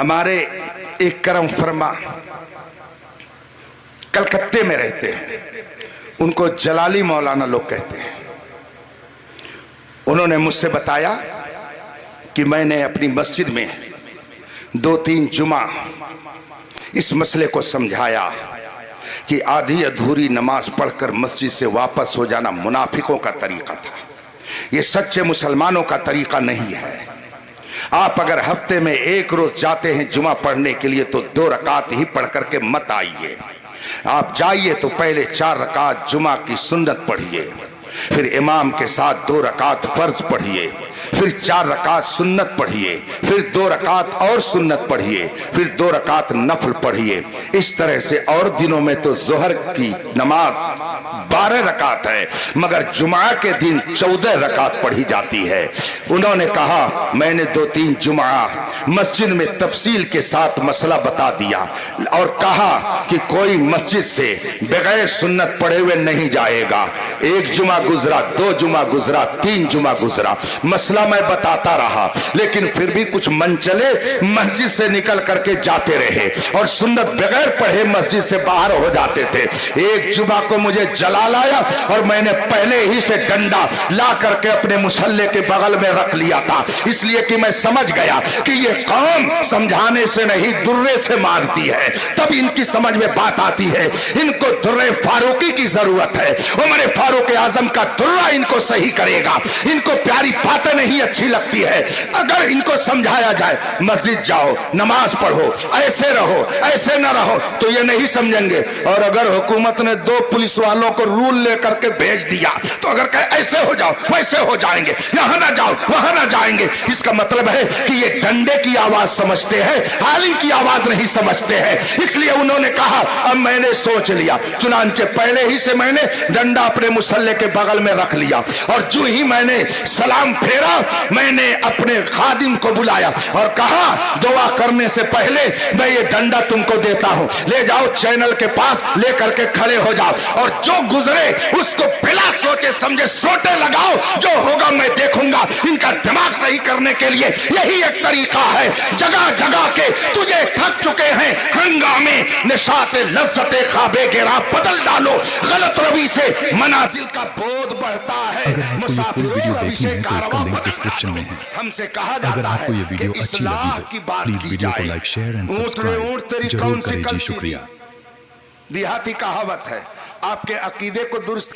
ہمارے ایک کرم فرما کلکتے میں رہتے ہیں، ان کو جلالی مولانا لوگ کہتے ہیں. انہوں نے مجھ سے بتایا کہ میں نے اپنی مسجد میں 2-3 جمعہ اس مسئلے کو سمجھایا کہ آدھی ادھوری نماز پڑھ کر مسجد سے واپس ہو جانا منافقوں کا طریقہ تھا، یہ سچے مسلمانوں کا طریقہ نہیں ہے. آپ اگر ہفتے میں 1 روز جاتے ہیں جمعہ پڑھنے کے لیے تو 2 رکعت ہی پڑھ کر کے مت آئیے. آپ جائیے تو پہلے 4 رکعت جمعہ کی سنت پڑھیے، پھر امام کے ساتھ 2 رکعت فرض پڑھیے، پھر 4 رکعت سنت پڑھیے، پھر 2 رکعت اور سنت پڑھیے، پھر 2 رکعت نفل پڑھیے. اس طرح سے اور دنوں میں تو ظہر کی نماز 12 رکعت ہے، مگر جمعہ کے دن 14 رکعت پڑھی جاتی ہے. انہوں نے کہا میں نے 2-3 جمعہ مسجد میں تفصیل کے ساتھ مسئلہ بتا دیا اور کہا کہ کوئی مسجد سے بغیر سنت پڑھے ہوئے نہیں جائے گا. 1 جمعہ گزرا، 2 جمعہ گزرا، 3 جمعہ گزرا، مسئلہ میں بتاتا رہا، لیکن پھر بھی کچھ منچلے مسجد سے نکل کر کے جاتے رہے اور سنت بغیر پڑھے مسجد سے باہر ہو جاتے تھے. 1 جمعہ کو مجھے جلال آیا اور میں نے پہلے ہی سے ڈنڈا لا کر کے اپنے مصلے کے بغل میں رکھ لیا تھا، اس لیے کہ میں سمجھ گیا کہ یہ قوم سمجھانے سے نہیں درے سے مارتی ہے. تب ان کی سمجھ میں بات آتی ہے. ان کو درے فاروقی کی ضرورت ہے. عمر فاروق اعظم کا درہ ان کو صحیح کرے گا. ان کو پیاری باتیں نہیں اچھی لگتی ہے. اگر ان کو سمجھایا جائے مسجد جاؤ، نماز پڑھو، ایسے رہو، ایسے نہ رہو، تو یہ نہیں سمجھیں گے. اور اگر حکومت نے 2 پولیس والوں کو رول لے کر کے بھیج دیا تو اگر کہے ایسے ہو جاؤ ویسے ہو جائیں گے، یہاں نہ جاؤ وہاں نہ جائیں گے. اس کا مطلب ہے کہ یہ ڈنڈے کی آواز سمجھتے ہیں، عالم کی آواز نہیں سمجھتے ہیں. اس لیے انہوں نے کہا اب میں نے سوچ لیا. چنانچہ پہلے ہی سے میں نے ڈنڈا اپنے مصلے کے بغل میں رکھ لیا اور جو ہی میں نے سلام پھیرا میں نے اپنے خادم کو بلایا اور کہا دعا کرنے سے پہلے میں یہ ڈنڈا تم کو دیتا ہوں، لے جاؤ چینل کے پاس لے کر کے کھڑے ہو جاؤ اور جو گزرے اس کو بلا سوچے سمجھے سوٹے لگاؤ. جو ہوگا میں دیکھوں گا. ان کا دماغ صحیح کرنے کے لیے یہی ایک طریقہ ہے. جگہ جگہ کے تجھے تھک چکے ہیں ہنگامے، نشاط لذت خواب گرا بدل ڈالو. غلط روی سے منازل کا بودھ بڑھتا ہے. اگر آپ کو یہ فل ویڈیو دیکھنی ہے تو اس کا لنک ڈسکرپشن میں ہے. ہم سے کہا اگر جاتا آپ کو یہ ہے کہ ویڈیو اچھی لگی اصلاح ہو کی بات پلیز کی ویڈیو کو جائے. لائک شیئر اینڈ اونٹ رے اونٹ سبسکرائب تیری ضرور کون سی کریں جی. کلتی؟ شکریہ. دیہاتی کہاوت ہے. آپ کے عقیدے کو درست